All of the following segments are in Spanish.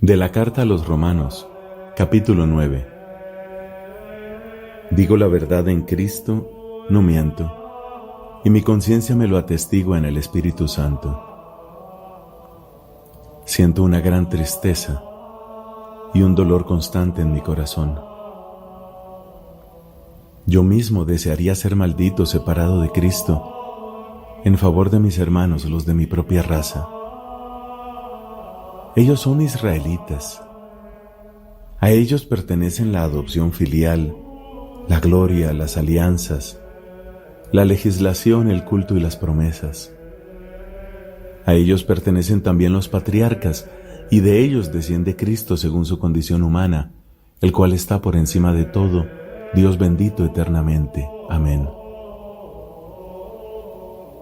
De la carta a los Romanos, capítulo 9. Digo la verdad en Cristo, no miento, y mi conciencia me lo atestigua en el Espíritu Santo. Siento una gran tristeza y un dolor constante en mi corazón. Yo mismo desearía ser maldito, separado de Cristo, en favor de mis hermanos, los de mi propia raza. Ellos son israelitas. A ellos pertenecen la adopción filial, la gloria, las alianzas, la legislación, el culto y las promesas. A ellos pertenecen también los patriarcas, y de ellos desciende Cristo según su condición humana, el cual está por encima de todo, Dios bendito eternamente. Amén.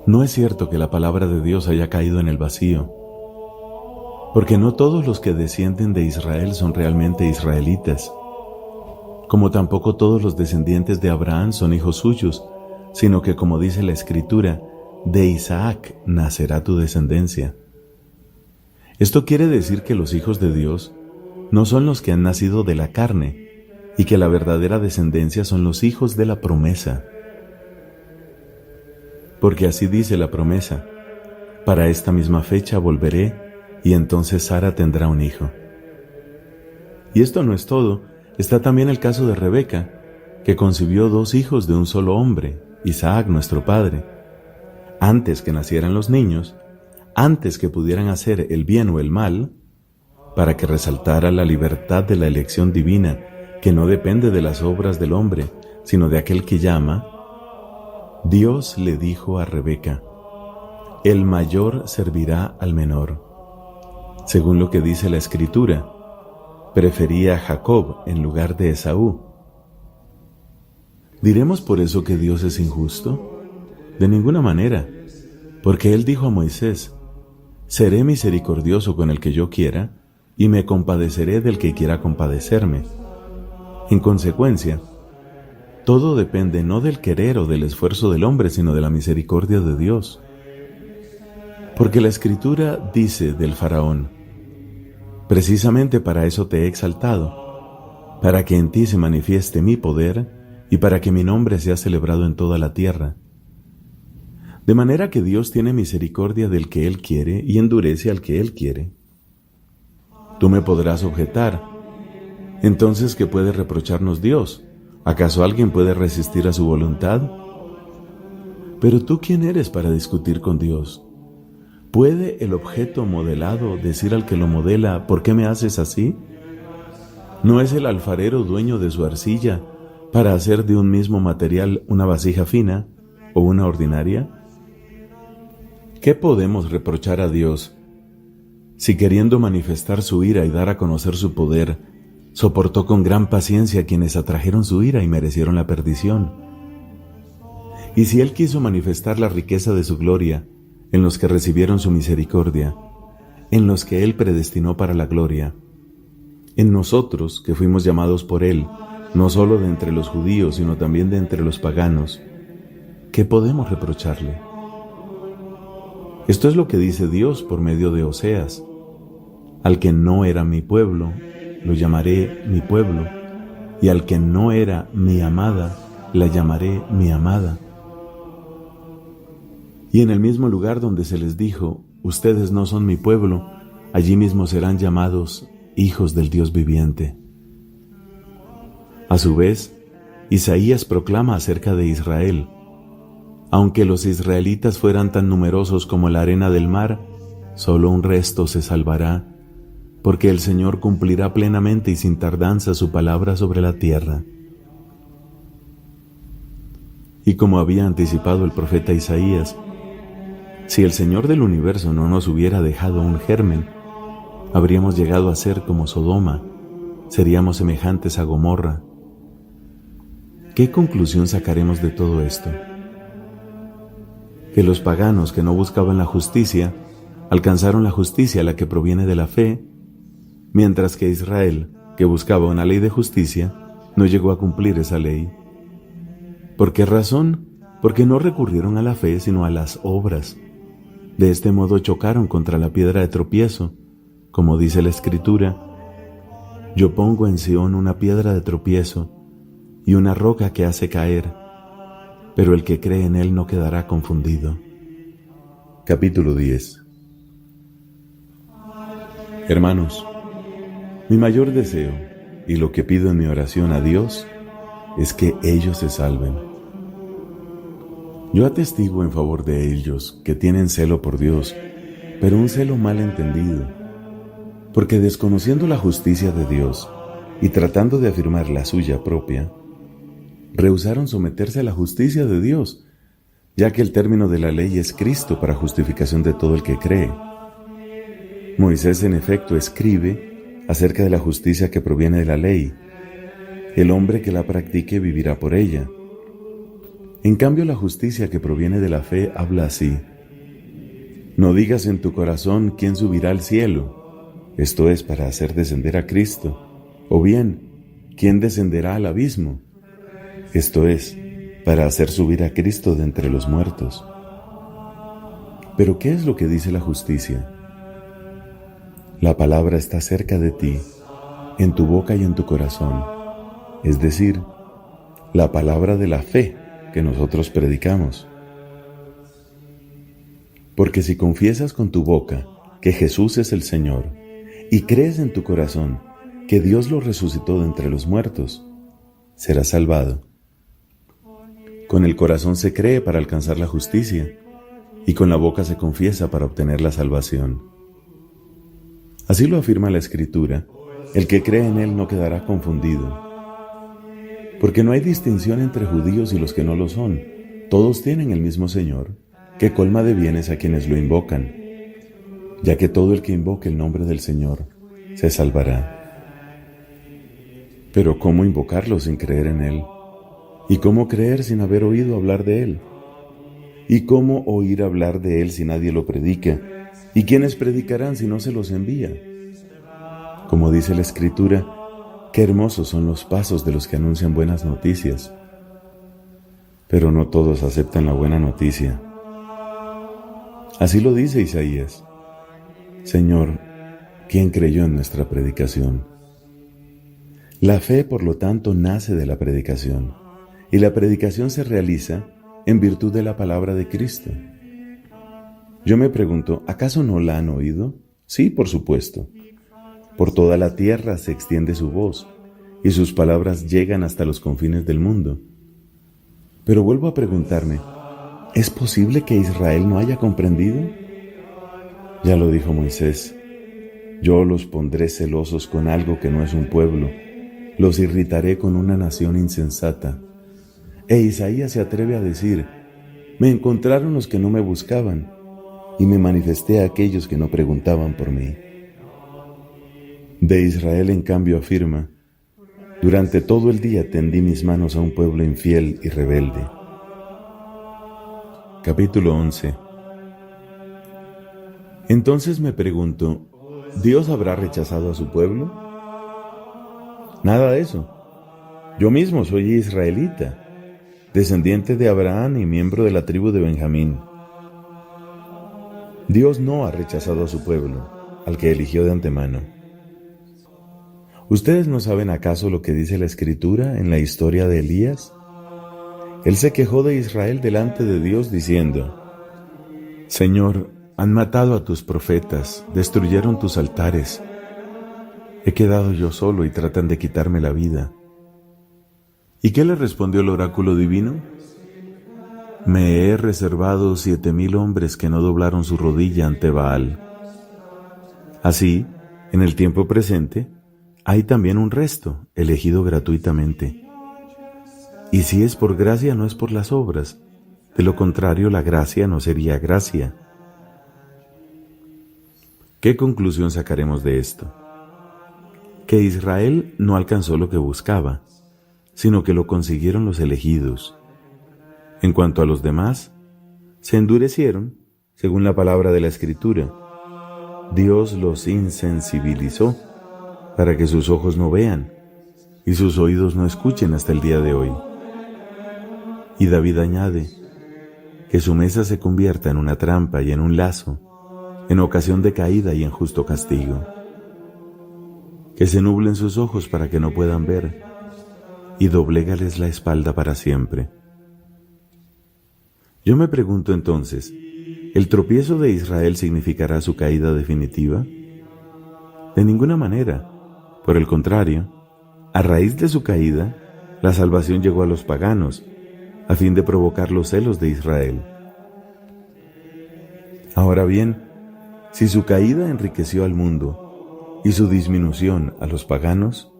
No es cierto que la palabra de Dios haya caído en el vacío, porque no todos los que descienden de Israel son realmente israelitas, como tampoco todos los descendientes de Abraham son hijos suyos, sino que, como dice la Escritura, de Isaac nacerá tu descendencia. Esto quiere decir que los hijos de Dios no son los que han nacido de la carne, y que la verdadera descendencia son los hijos de la promesa. Porque así dice la promesa: para esta misma fecha volveré, y entonces Sara tendrá un hijo. Y esto no es todo, está también el caso de Rebeca, que concibió 2 hijos de un solo hombre, Isaac nuestro padre. Antes que nacieran los niños, antes que pudieran hacer el bien o el mal, para que resaltara la libertad de la elección divina, que no depende de las obras del hombre, sino de aquel que llama, Dios le dijo a Rebeca: el mayor servirá al menor. Según lo que dice la Escritura, prefería a Jacob en lugar de Esaú. ¿Diremos por eso que Dios es injusto? De ninguna manera, porque Él dijo a Moisés: seré misericordioso con el que yo quiera, y me compadeceré del que quiera compadecerme. En consecuencia, todo depende no del querer o del esfuerzo del hombre, sino de la misericordia de Dios. Porque la Escritura dice del faraón: precisamente para eso te he exaltado, para que en ti se manifieste mi poder y para que mi nombre sea celebrado en toda la tierra. De manera que Dios tiene misericordia del que Él quiere y endurece al que Él quiere. Tú me podrás objetar: entonces, ¿qué puede reprocharnos Dios? ¿Acaso alguien puede resistir a su voluntad? Pero tú, ¿quién eres para discutir con Dios? ¿Puede el objeto modelado decir al que lo modela: ¿por qué me haces así? ¿No es el alfarero dueño de su arcilla para hacer de un mismo material una vasija fina o una ordinaria? ¿Qué podemos reprochar a Dios si, queriendo manifestar su ira y dar a conocer su poder, soportó con gran paciencia a quienes atrajeron su ira y merecieron la perdición? Y si Él quiso manifestar la riqueza de su gloria en los que recibieron su misericordia, en los que Él predestinó para la gloria, en nosotros que fuimos llamados por Él, no solo de entre los judíos, sino también de entre los paganos, ¿qué podemos reprocharle? Esto es lo que dice Dios por medio de Oseas: al que no era mi pueblo, lo llamaré mi pueblo, y al que no era mi amada, la llamaré mi amada. Y en el mismo lugar donde se les dijo: ustedes no son mi pueblo, allí mismo serán llamados hijos del Dios viviente. A su vez, Isaías proclama acerca de Israel: aunque los israelitas fueran tan numerosos como la arena del mar, solo un resto se salvará, porque el Señor cumplirá plenamente y sin tardanza su palabra sobre la tierra. Y como había anticipado el profeta Isaías, si el Señor del universo no nos hubiera dejado un germen, habríamos llegado a ser como Sodoma, seríamos semejantes a Gomorra. ¿Qué conclusión sacaremos de todo esto? Que los paganos que no buscaban la justicia alcanzaron la justicia, la que proviene de la fe, mientras que Israel, que buscaba una ley de justicia, no llegó a cumplir esa ley. ¿Por qué razón? Porque no recurrieron a la fe, sino a las obras. De este modo chocaron contra la piedra de tropiezo, como dice la Escritura: Yo pongo en Sión una piedra de tropiezo y una roca que hace caer, pero el que cree en él no quedará confundido. Capítulo 10. Hermanos, mi mayor deseo y lo que pido en mi oración a Dios es que ellos se salven. Yo atestiguo en favor de ellos que tienen celo por Dios, pero un celo mal entendido, porque desconociendo la justicia de Dios y tratando de afirmar la suya propia, rehusaron someterse a la justicia de Dios, ya que el término de la ley es Cristo para justificación de todo el que cree. Moisés en efecto escribe acerca de la justicia que proviene de la ley. El hombre que la practique vivirá por ella. En cambio, la justicia que proviene de la fe habla así: no digas en tu corazón quién subirá al cielo, esto es para hacer descender a Cristo, o bien, quién descenderá al abismo, esto es, para hacer subir a Cristo de entre los muertos. Pero ¿qué es lo que dice la justicia? La palabra está cerca de ti, en tu boca y en tu corazón, es decir, la palabra de la fe que nosotros predicamos. Porque si confiesas con tu boca que Jesús es el Señor y crees en tu corazón que Dios lo resucitó de entre los muertos, serás salvado. Con el corazón se cree para alcanzar la justicia y con la boca se confiesa para obtener la salvación. Así lo afirma la Escritura: el que cree en Él no quedará confundido. Porque no hay distinción entre judíos y los que no lo son. Todos tienen el mismo Señor, que colma de bienes a quienes lo invocan, ya que todo el que invoque el nombre del Señor se salvará. Pero ¿cómo invocarlo sin creer en Él? ¿Y cómo creer sin haber oído hablar de Él? ¿Y cómo oír hablar de Él si nadie lo predica? ¿Y quiénes predicarán si no se los envía? Como dice la Escritura, qué hermosos son los pasos de los que anuncian buenas noticias. Pero no todos aceptan la buena noticia. Así lo dice Isaías: Señor, ¿quién creyó en nuestra predicación? La fe, por lo tanto, nace de la predicación, y la predicación se realiza en virtud de la palabra de Cristo. Yo me pregunto, ¿acaso no la han oído? Sí, por supuesto. Por toda la tierra se extiende su voz, y sus palabras llegan hasta los confines del mundo. Pero vuelvo a preguntarme, ¿es posible que Israel no haya comprendido? Ya lo dijo Moisés: yo los pondré celosos con algo que no es un pueblo, los irritaré con una nación insensata. E Isaías se atreve a decir: me encontraron los que no me buscaban, y me manifesté a aquellos que no preguntaban por mí. De Israel, en cambio, afirma: durante todo el día tendí mis manos a un pueblo infiel y rebelde. Capítulo 11. Entonces me pregunto, ¿Dios habrá rechazado a su pueblo? Nada de eso. Yo mismo soy israelita, descendiente de Abraham y miembro de la tribu de Benjamín. Dios no ha rechazado a su pueblo, al que eligió de antemano. ¿Ustedes no saben acaso lo que dice la Escritura en la historia de Elías? Él se quejó de Israel delante de Dios diciendo: Señor, han matado a tus profetas, destruyeron tus altares. He quedado yo solo y tratan de quitarme la vida. ¿Y qué le respondió el oráculo divino? Me he reservado 7,000 hombres que no doblaron su rodilla ante Baal. Así, en el tiempo presente, hay también un resto, elegido gratuitamente. Y si es por gracia, no es por las obras. De lo contrario, la gracia no sería gracia. ¿Qué conclusión sacaremos de esto? Que Israel no alcanzó lo que buscaba, sino que lo consiguieron los elegidos. En cuanto a los demás, se endurecieron, según la palabra de la Escritura. Dios los insensibilizó para que sus ojos no vean y sus oídos no escuchen hasta el día de hoy. Y David añade, que su mesa se convierta en una trampa y en un lazo, en ocasión de caída y en justo castigo. que se nublen sus ojos para que no puedan ver, y doblégales la espalda para siempre. Yo me pregunto entonces, ¿el tropiezo de Israel significará su caída definitiva? De ninguna manera. Por el contrario, a raíz de su caída, la salvación llegó a los paganos, a fin de provocar los celos de Israel. Ahora bien, si su caída enriqueció al mundo y su disminución a los paganos,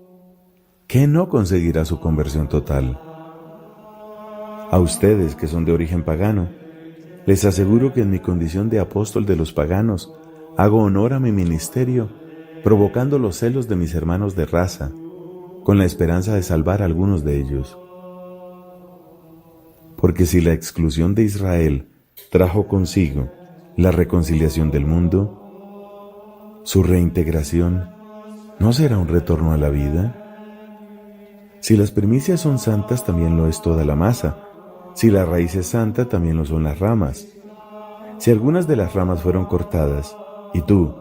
¿qué no conseguirá su conversión total? A ustedes que son de origen pagano, les aseguro que en mi condición de apóstol de los paganos hago honor a mi ministerio, provocando los celos de mis hermanos de raza, con la esperanza de salvar a algunos de ellos. Porque si la exclusión de Israel trajo consigo la reconciliación del mundo, su reintegración ¿no será un retorno a la vida? Si las primicias son santas, también lo es toda la masa. Si la raíz es santa, también lo son las ramas. Si algunas de las ramas fueron cortadas, y tú,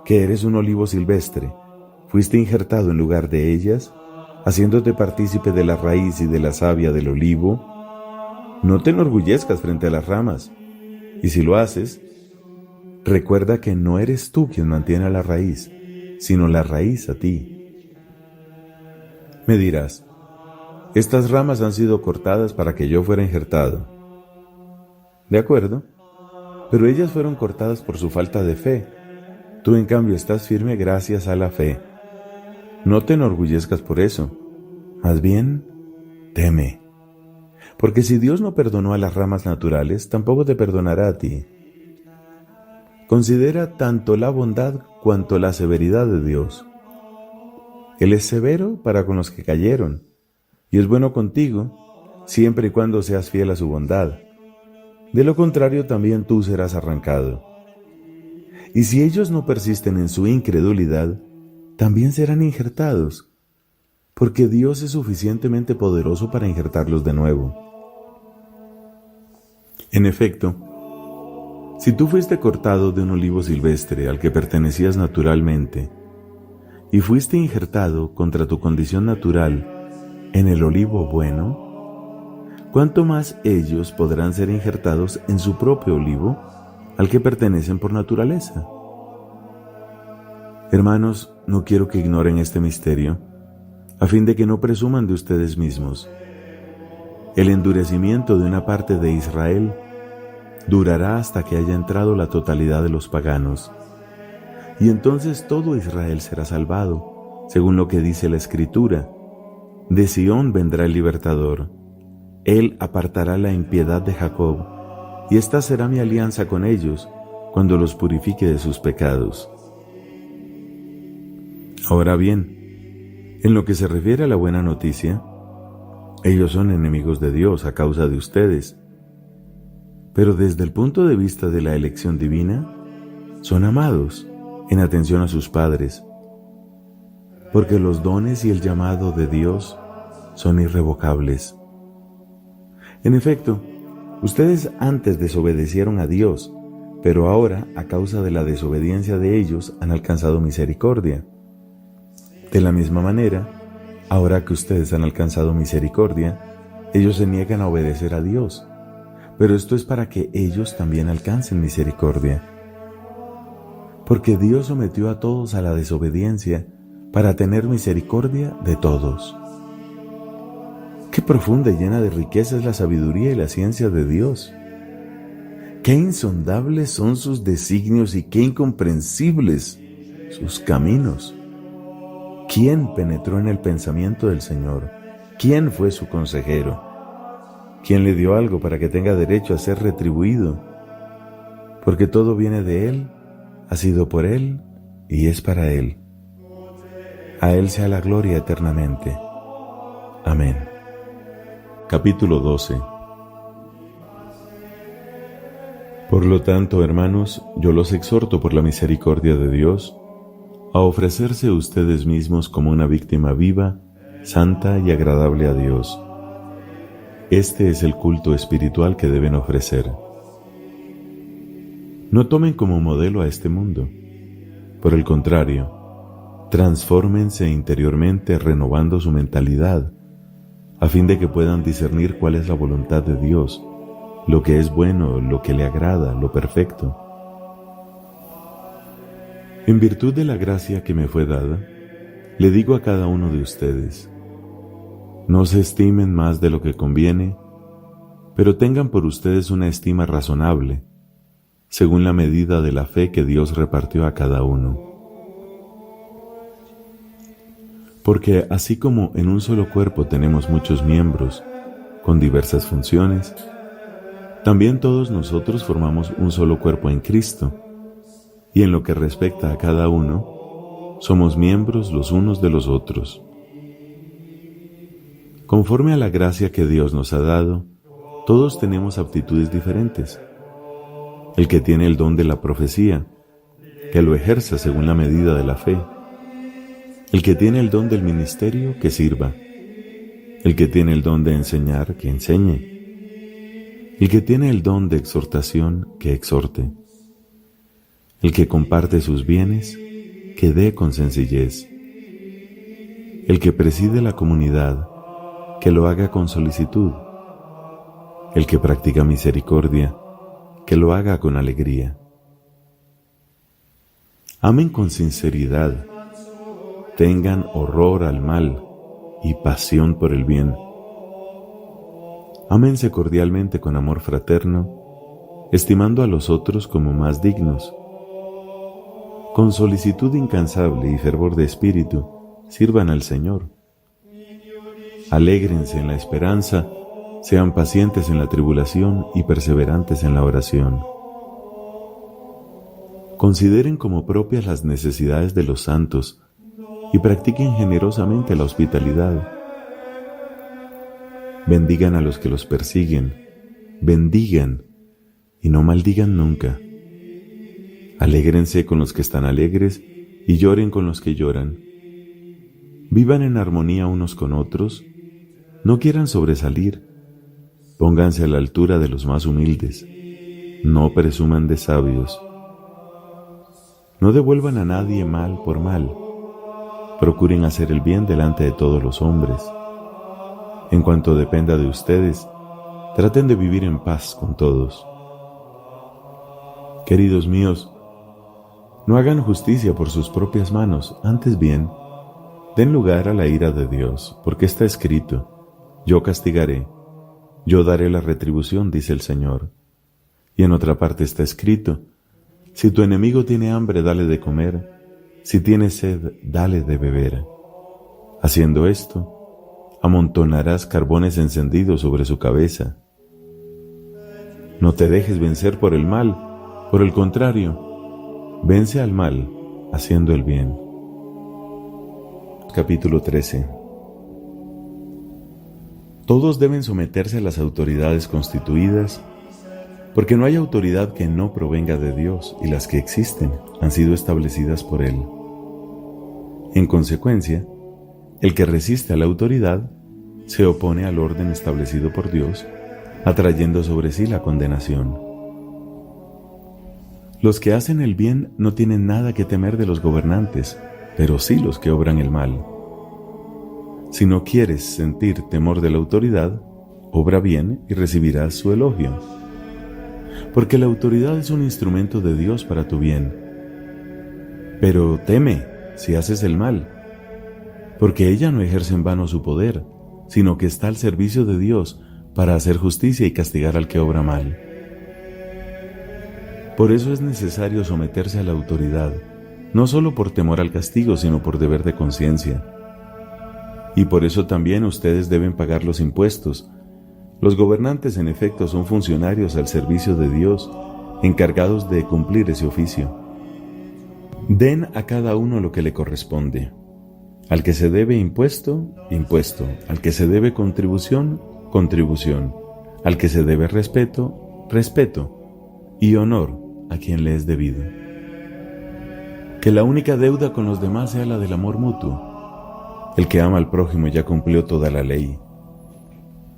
que eres un olivo silvestre, fuiste injertado en lugar de ellas, haciéndote partícipe de la raíz y de la savia del olivo, no te enorgullezcas frente a las ramas. Y si lo haces, recuerda que no eres tú quien mantiene a la raíz, sino la raíz a ti. Me dirás, estas ramas han sido cortadas para que yo fuera injertado. De acuerdo, pero ellas fueron cortadas por su falta de fe. Tú en cambio estás firme gracias a la fe. No te enorgullezcas por eso. Más bien, teme. Porque si Dios no perdonó a las ramas naturales, tampoco te perdonará a ti. Considera tanto la bondad cuanto la severidad de Dios. Él es severo para con los que cayeron, y es bueno contigo, siempre y cuando seas fiel a su bondad. De lo contrario, también tú serás arrancado. Y si ellos no persisten en su incredulidad, también serán injertados, porque Dios es suficientemente poderoso para injertarlos de nuevo. En efecto, si tú fuiste cortado de un olivo silvestre al que pertenecías naturalmente, y fuiste injertado contra tu condición natural en el olivo bueno, ¿cuánto más ellos podrán ser injertados en su propio olivo al que pertenecen por naturaleza? Hermanos, no quiero que ignoren este misterio, a fin de que no presuman de ustedes mismos. El endurecimiento de una parte de Israel durará hasta que haya entrado la totalidad de los paganos. Y entonces todo Israel será salvado, según lo que dice la Escritura. De Sión vendrá el libertador. Él apartará la impiedad de Jacob, y esta será mi alianza con ellos, cuando los purifique de sus pecados. Ahora bien, en lo que se refiere a la buena noticia, ellos son enemigos de Dios a causa de ustedes. Pero desde el punto de vista de la elección divina, son amados en atención a sus padres, porque los dones y el llamado de Dios son irrevocables. En efecto, ustedes antes desobedecieron a Dios, pero ahora, a causa de la desobediencia de ellos, han alcanzado misericordia. De la misma manera, ahora que ustedes han alcanzado misericordia, ellos se niegan a obedecer a Dios, pero esto es para que ellos también alcancen misericordia. Porque Dios sometió a todos a la desobediencia para tener misericordia de todos. Qué profunda y llena de riqueza es la sabiduría y la ciencia de Dios. Qué insondables son sus designios y qué incomprensibles sus caminos. ¿Quién penetró en el pensamiento del Señor? ¿Quién fue su consejero? ¿Quién le dio algo para que tenga derecho a ser retribuido? Porque todo viene de Él, ha sido por Él y es para Él. A Él sea la gloria eternamente. Amén. Capítulo 12. Por lo tanto, hermanos, yo los exhorto por la misericordia de Dios a ofrecerse ustedes mismos como una víctima viva, santa y agradable a Dios. Este es el culto espiritual que deben ofrecer. No tomen como modelo a este mundo. Por el contrario, Transfórmense interiormente renovando su mentalidad, a fin de que puedan discernir cuál es la voluntad de Dios, lo que es bueno, lo que le agrada, lo perfecto. En virtud de la gracia que me fue dada, le digo a cada uno de ustedes, no se estimen más de lo que conviene, pero tengan por ustedes una estima razonable, según la medida de la fe que Dios repartió a cada uno. Porque así como en un solo cuerpo tenemos muchos miembros, con diversas funciones, también todos nosotros formamos un solo cuerpo en Cristo, y en lo que respecta a cada uno, somos miembros los unos de los otros. Conforme a la gracia que Dios nos ha dado, todos tenemos aptitudes diferentes. El que tiene el don de la profecía, que lo ejerza según la medida de la fe. El que tiene el don del ministerio, que sirva. El que tiene el don de enseñar, que enseñe. El que tiene el don de exhortación, que exhorte. El que comparte sus bienes, que dé con sencillez. El que preside la comunidad, que lo haga con solicitud. El que practica misericordia, que lo haga con alegría. Amen con sinceridad, tengan horror al mal y pasión por el bien. Ámense cordialmente con amor fraterno, estimando a los otros como más dignos. Con solicitud incansable y fervor de espíritu, sirvan al Señor. Alégrense en la esperanza, sean pacientes en la tribulación y perseverantes en la oración. Consideren como propias las necesidades de los santos y practiquen generosamente la hospitalidad. Bendigan a los que los persiguen, bendigan y no maldigan nunca. Alégrense con los que están alegres y lloren con los que lloran. Vivan en armonía unos con otros, no quieran sobresalir. Pónganse a la altura de los más humildes, no presuman de sabios. No devuelvan a nadie mal por mal, procuren hacer el bien delante de todos los hombres. En cuanto dependa de ustedes, traten de vivir en paz con todos. Queridos míos, no hagan justicia por sus propias manos, antes bien, den lugar a la ira de Dios, porque está escrito, yo castigaré. Yo daré la retribución, dice el Señor. Y en otra parte está escrito, si tu enemigo tiene hambre, dale de comer, si tiene sed, dale de beber. Haciendo esto, amontonarás carbones encendidos sobre su cabeza. No te dejes vencer por el mal, por el contrario, vence al mal haciendo el bien. Capítulo 13. Todos deben someterse a las autoridades constituidas, porque no hay autoridad que no provenga de Dios, y las que existen han sido establecidas por Él. En consecuencia, el que resiste a la autoridad se opone al orden establecido por Dios, atrayendo sobre sí la condenación. Los que hacen el bien no tienen nada que temer de los gobernantes, pero sí los que obran el mal. Si no quieres sentir temor de la autoridad, obra bien y recibirás su elogio. Porque la autoridad es un instrumento de Dios para tu bien. Pero teme si haces el mal, porque ella no ejerce en vano su poder, sino que está al servicio de Dios para hacer justicia y castigar al que obra mal. Por eso es necesario someterse a la autoridad, no solo por temor al castigo, sino por deber de conciencia. Y por eso también ustedes deben pagar los impuestos. Los gobernantes, en efecto, son funcionarios al servicio de Dios, encargados de cumplir ese oficio. Den a cada uno lo que le corresponde. Al que se debe impuesto, impuesto. Al que se debe contribución, contribución. Al que se debe respeto, respeto. Y honor a quien le es debido. Que la única deuda con los demás sea la del amor mutuo. El que ama al prójimo ya cumplió toda la ley.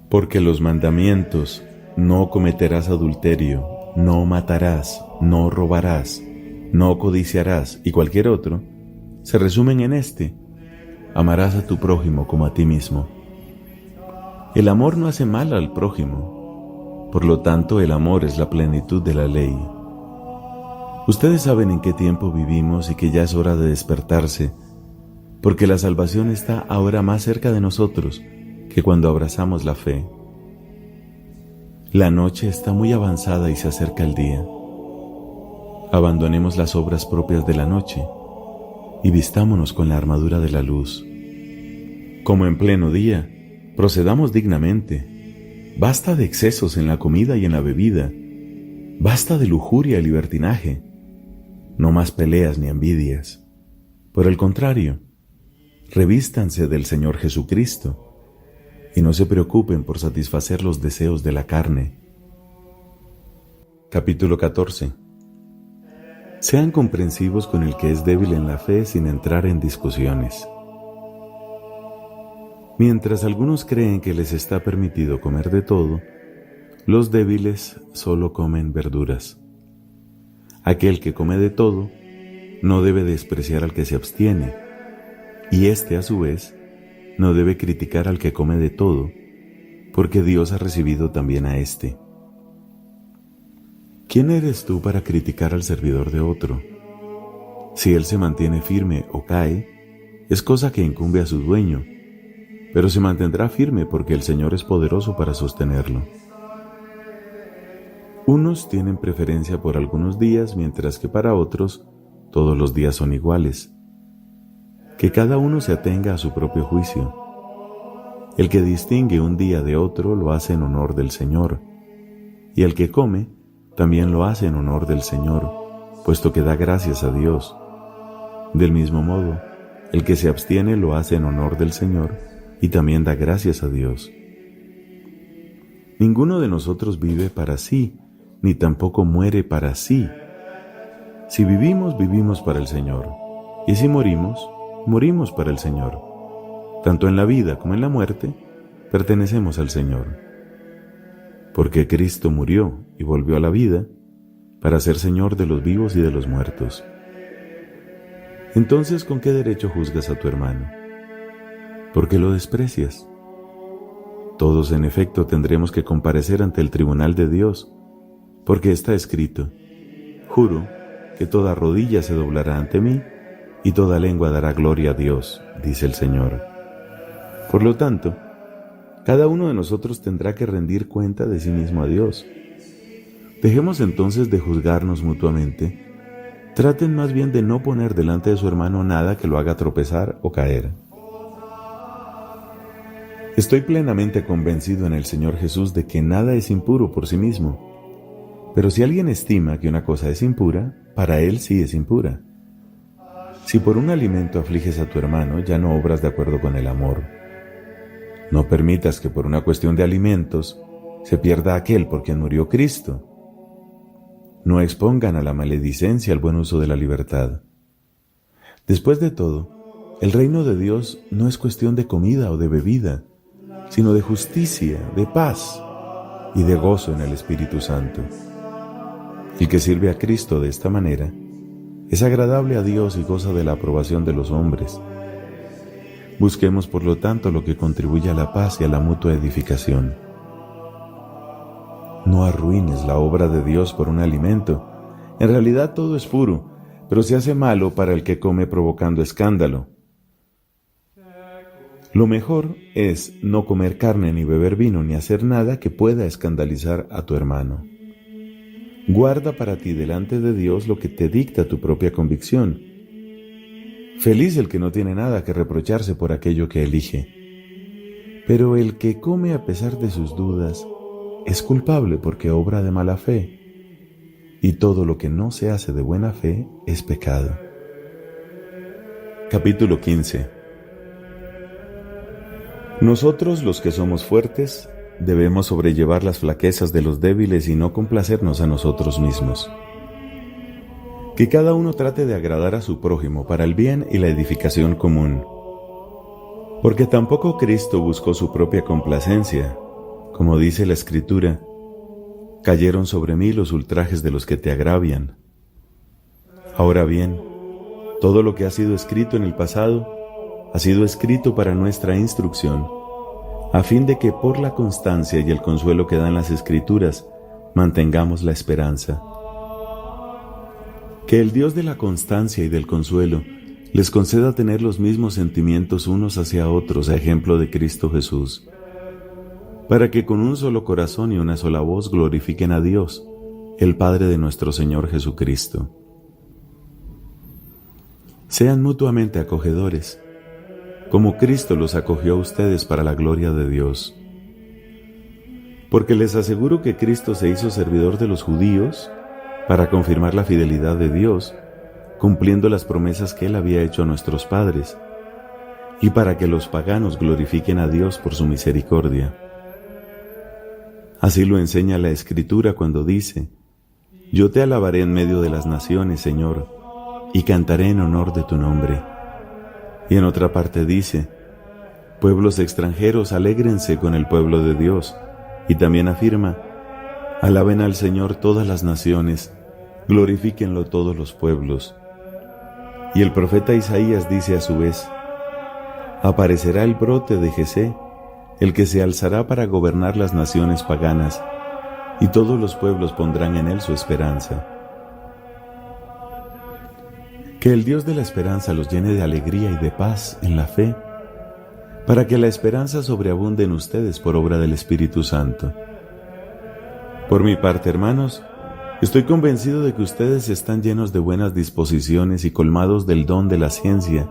Porque los mandamientos, no cometerás adulterio, no matarás, no robarás, no codiciarás y cualquier otro, se resumen en este: amarás a tu prójimo como a ti mismo. El amor no hace mal al prójimo, por lo tanto el amor es la plenitud de la ley. Ustedes saben en qué tiempo vivimos y que ya es hora de despertarse, porque la salvación está ahora más cerca de nosotros que cuando abrazamos la fe. La noche está muy avanzada y se acerca el día. Abandonemos las obras propias de la noche y vistámonos con la armadura de la luz. Como en pleno día, procedamos dignamente. Basta de excesos en la comida y en la bebida. Basta de lujuria y libertinaje. No más peleas ni envidias. Por el contrario, revístanse del Señor Jesucristo y no se preocupen por satisfacer los deseos de la carne. Capítulo 14. Sean comprensivos con el que es débil en la fe sin entrar en discusiones. Mientras algunos creen que les está permitido comer de todo, los débiles solo comen verduras. Aquel que come de todo no debe despreciar al que se abstiene, y éste a su vez no debe criticar al que come de todo, porque Dios ha recibido también a éste. ¿Quién eres tú para criticar al servidor de otro? Si él se mantiene firme o cae, es cosa que incumbe a su dueño, pero se mantendrá firme porque el Señor es poderoso para sostenerlo. Unos tienen preferencia por algunos días, mientras que para otros todos los días son iguales. Que cada uno se atenga a su propio juicio. El que distingue un día de otro lo hace en honor del Señor, y el que come también lo hace en honor del Señor, puesto que da gracias a Dios. Del mismo modo, el que se abstiene lo hace en honor del Señor y también da gracias a Dios. Ninguno de nosotros vive para sí, ni tampoco muere para sí. Si vivimos, vivimos para el Señor, y si morimos, morimos para el Señor. Tanto en la vida como en la muerte, pertenecemos al Señor. Porque Cristo murió y volvió a la vida para ser Señor de los vivos y de los muertos. Entonces, ¿con qué derecho juzgas a tu hermano? ¿Por qué lo desprecias? Todos, en efecto, tendremos que comparecer ante el tribunal de Dios, porque está escrito: juro que toda rodilla se doblará ante mí y toda lengua dará gloria a Dios, dice el Señor. Por lo tanto, cada uno de nosotros tendrá que rendir cuenta de sí mismo a Dios. Dejemos entonces de juzgarnos mutuamente. Traten más bien de no poner delante de su hermano nada que lo haga tropezar o caer. Estoy plenamente convencido en el Señor Jesús de que nada es impuro por sí mismo. Pero si alguien estima que una cosa es impura, para él sí es impura. Si por un alimento afliges a tu hermano, ya no obras de acuerdo con el amor. No permitas que por una cuestión de alimentos se pierda aquel por quien murió Cristo. No expongan a la maledicencia el buen uso de la libertad. Después de todo, el reino de Dios no es cuestión de comida o de bebida, sino de justicia, de paz y de gozo en el Espíritu Santo. El que sirve a Cristo de esta manera es agradable a Dios y goza de la aprobación de los hombres. Busquemos, por lo tanto, lo que contribuye a la paz y a la mutua edificación. No arruines la obra de Dios por un alimento. En realidad todo es puro, pero se hace malo para el que come provocando escándalo. Lo mejor es no comer carne, ni beber vino, ni hacer nada que pueda escandalizar a tu hermano. Guarda para ti delante de Dios lo que te dicta tu propia convicción. Feliz el que no tiene nada que reprocharse por aquello que elige. Pero el que come a pesar de sus dudas es culpable porque obra de mala fe, y todo lo que no se hace de buena fe es pecado. Capítulo 15. Nosotros, los que somos fuertes, debemos sobrellevar las flaquezas de los débiles y no complacernos a nosotros mismos. Que cada uno trate de agradar a su prójimo para el bien y la edificación común. Porque tampoco Cristo buscó su propia complacencia. Como dice la Escritura: cayeron sobre mí los ultrajes de los que te agravian. Ahora bien, Todo lo que ha sido escrito en el pasado ha sido escrito para nuestra instrucción, a fin de que por la constancia y el consuelo que dan las Escrituras mantengamos la esperanza. Que el Dios de la constancia y del consuelo les conceda tener los mismos sentimientos unos hacia otros a ejemplo de Cristo Jesús, para que con un solo corazón y una sola voz glorifiquen a Dios, el Padre de nuestro Señor Jesucristo. Sean mutuamente acogedores, como Cristo los acogió a ustedes para la gloria de Dios. Porque les aseguro que Cristo se hizo servidor de los judíos para confirmar la fidelidad de Dios, cumpliendo las promesas que Él había hecho a nuestros padres, y para que los paganos glorifiquen a Dios por su misericordia. Así lo enseña la Escritura cuando dice: Yo te alabaré en medio de las naciones, Señor, y cantaré en honor de tu nombre. Y en otra parte dice: Pueblos extranjeros, alégrense con el pueblo de Dios. Y también afirma: Alaben al Señor todas las naciones, glorifíquenlo todos los pueblos. Y el profeta Isaías dice a su vez: Aparecerá el brote de Jesé, el que se alzará para gobernar las naciones paganas, y todos los pueblos pondrán en él su esperanza. Que el Dios de la esperanza los llene de alegría y de paz en la fe, para que la esperanza sobreabunde en ustedes por obra del Espíritu Santo. Por mi parte, hermanos, estoy convencido de que ustedes están llenos de buenas disposiciones y colmados del don de la ciencia,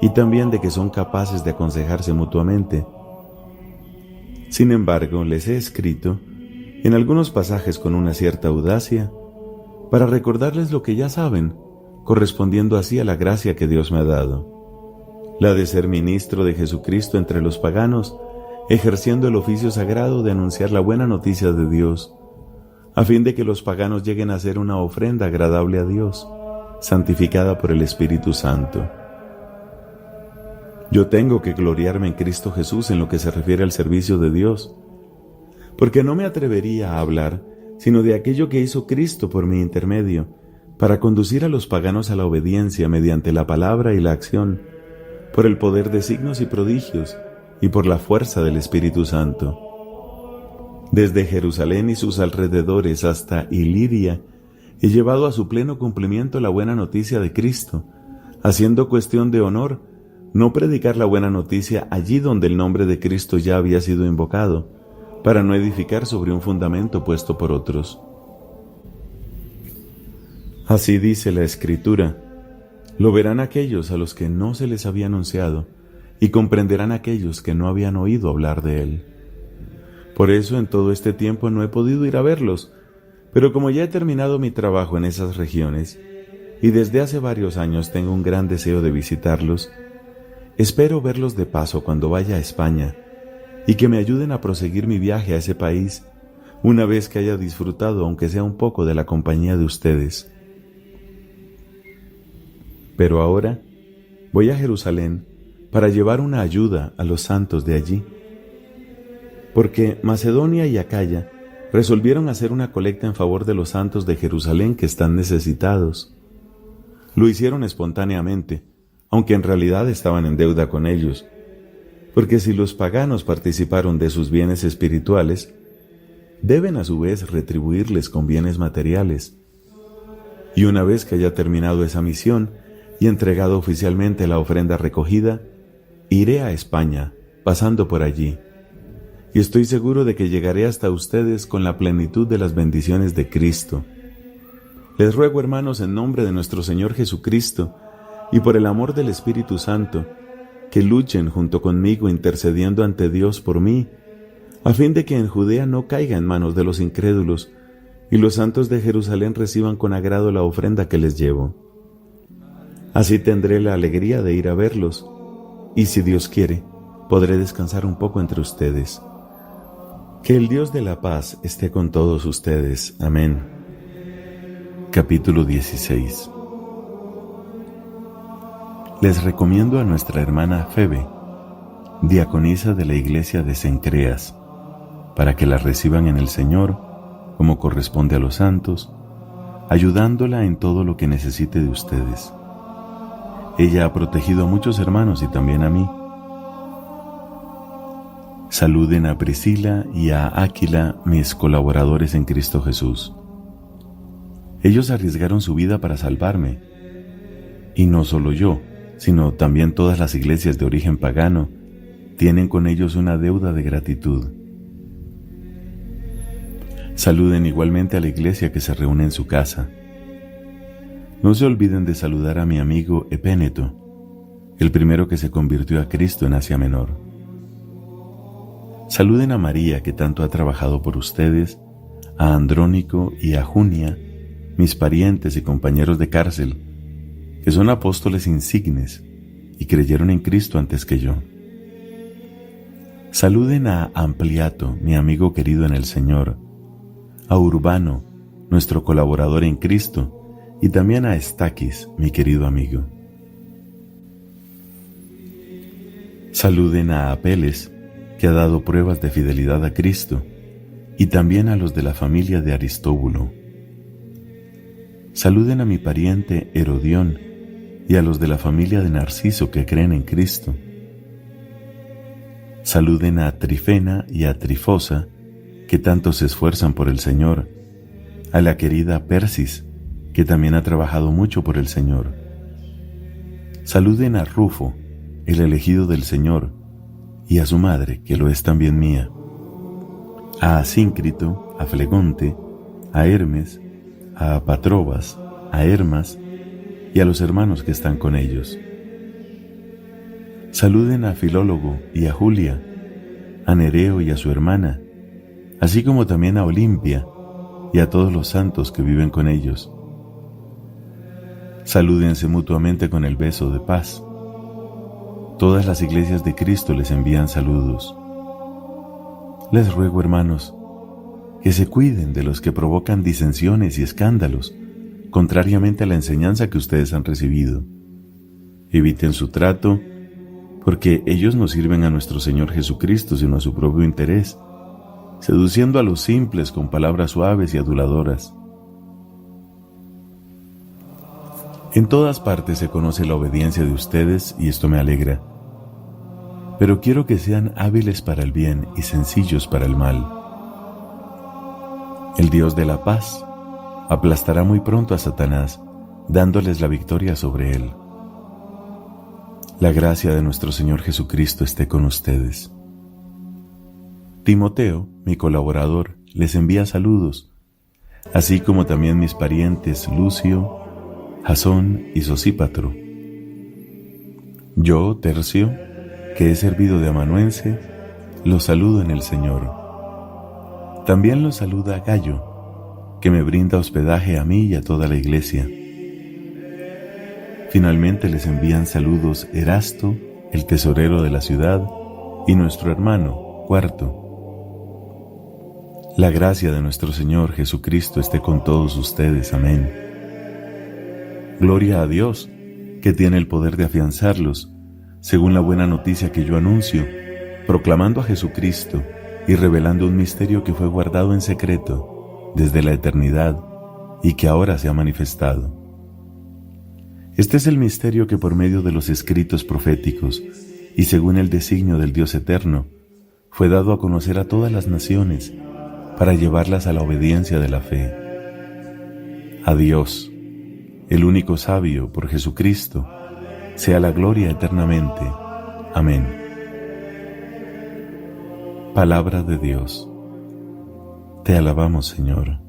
y también de que son capaces de aconsejarse mutuamente. Sin embargo, les he escrito, en algunos pasajes con una cierta audacia, para recordarles lo que ya saben, correspondiendo así a la gracia que Dios me ha dado, la de ser ministro de Jesucristo entre los paganos, ejerciendo el oficio sagrado de anunciar la buena noticia de Dios, a fin de que los paganos lleguen a ser una ofrenda agradable a Dios, santificada por el Espíritu Santo. Yo tengo que gloriarme en Cristo Jesús en lo que se refiere al servicio de Dios, porque no me atrevería a hablar sino de aquello que hizo Cristo por mi intermedio, para conducir a los paganos a la obediencia mediante la palabra y la acción, por el poder de signos y prodigios, y por la fuerza del Espíritu Santo. Desde Jerusalén y sus alrededores hasta Iliria, he llevado a su pleno cumplimiento la buena noticia de Cristo, haciendo cuestión de honor no predicar la buena noticia allí donde el nombre de Cristo ya había sido invocado, para no edificar sobre un fundamento puesto por otros. Así dice la Escritura: lo verán aquellos a los que no se les había anunciado, y comprenderán aquellos que no habían oído hablar de él. Por eso en todo este tiempo no he podido ir a verlos, pero como ya he terminado mi trabajo en esas regiones, y desde hace varios años tengo un gran deseo de visitarlos, espero verlos de paso cuando vaya a España, y que me ayuden a proseguir mi viaje a ese país, una vez que haya disfrutado aunque sea un poco de la compañía de ustedes. Pero ahora voy a Jerusalén para llevar una ayuda a los santos de allí, porque Macedonia y Acaya resolvieron hacer una colecta en favor de los santos de Jerusalén que están necesitados. Lo hicieron espontáneamente, aunque en realidad estaban en deuda con ellos, porque si los paganos participaron de sus bienes espirituales, deben a su vez retribuirles con bienes materiales. Y una vez que haya terminado esa misión y entregado oficialmente la ofrenda recogida, iré a España, pasando por allí, y estoy seguro de que llegaré hasta ustedes con la plenitud de las bendiciones de Cristo. Les ruego, hermanos, en nombre de nuestro Señor Jesucristo, y por el amor del Espíritu Santo, que luchen junto conmigo intercediendo ante Dios por mí, a fin de que en Judea no caiga en manos de los incrédulos, y los santos de Jerusalén reciban con agrado la ofrenda que les llevo. Así tendré la alegría de ir a verlos, y si Dios quiere, podré descansar un poco entre ustedes. Que el Dios de la paz esté con todos ustedes. Amén. Capítulo 16. Les recomiendo a nuestra hermana Febe, diaconisa de la iglesia de Cencreas, para que la reciban en el Señor, como corresponde a los santos, ayudándola en todo lo que necesite de ustedes. Ella ha protegido a muchos hermanos y también a mí. Saluden a Priscila y a Áquila, mis colaboradores en Cristo Jesús. Ellos arriesgaron su vida para salvarme. Y no solo yo, sino también todas las iglesias de origen pagano tienen con ellos una deuda de gratitud. Saluden igualmente a la iglesia que se reúne en su casa. No se olviden de saludar a mi amigo Epéneto, el primero que se convirtió a Cristo en Asia Menor. Saluden a María, que tanto ha trabajado por ustedes, a Andrónico y a Junia, mis parientes y compañeros de cárcel, que son apóstoles insignes y creyeron en Cristo antes que yo. Saluden a Ampliato, mi amigo querido en el Señor, a Urbano, nuestro colaborador en Cristo, y también a Estaquis, mi querido amigo. Saluden a Apeles, que ha dado pruebas de fidelidad a Cristo, y también a los de la familia de Aristóbulo. Saluden a mi pariente Herodión y a los de la familia de Narciso que creen en Cristo. Saluden a Trifena y a Trifosa, que tanto se esfuerzan por el Señor, a la querida Persis, que también ha trabajado mucho por el Señor. Saluden a Rufo, el elegido del Señor, y a su madre, que lo es también mía, a Asíncrito, a Flegonte, a Hermes, a Patrobas, a Hermas y a los hermanos que están con ellos. Saluden a Filólogo y a Julia, a Nereo y a su hermana, así como también a Olimpia y a todos los santos que viven con ellos. Salúdense mutuamente con el beso de paz. Todas las iglesias de Cristo les envían saludos. Les ruego, hermanos, que se cuiden de los que provocan disensiones y escándalos, contrariamente a la enseñanza que ustedes han recibido. Eviten su trato, porque ellos no sirven a nuestro Señor Jesucristo, sino a su propio interés, seduciendo a los simples con palabras suaves y aduladoras. En todas partes se conoce la obediencia de ustedes y esto me alegra. Pero quiero que sean hábiles para el bien y sencillos para el mal. El Dios de la paz aplastará muy pronto a Satanás, dándoles la victoria sobre él. La gracia de nuestro Señor Jesucristo esté con ustedes. Timoteo, mi colaborador, les envía saludos, así como también mis parientes Lucio, Jasón y Sosípatro. Yo, Tercio, que he servido de amanuense, los saludo en el Señor. También los saluda Gayo, que me brinda hospedaje a mí y a toda la iglesia. Finalmente les envían saludos Erasto, el tesorero de la ciudad, y nuestro hermano, Cuarto. La gracia de nuestro Señor Jesucristo esté con todos ustedes. Amén. Gloria a Dios, que tiene el poder de afianzarlos, según la buena noticia que yo anuncio, proclamando a Jesucristo y revelando un misterio que fue guardado en secreto desde la eternidad y que ahora se ha manifestado. Este es el misterio que por medio de los escritos proféticos y según el designio del Dios eterno, fue dado a conocer a todas las naciones para llevarlas a la obediencia de la fe. A Dios, el único sabio, por Jesucristo, sea la gloria eternamente. Amén. Palabra de Dios. Te alabamos, Señor.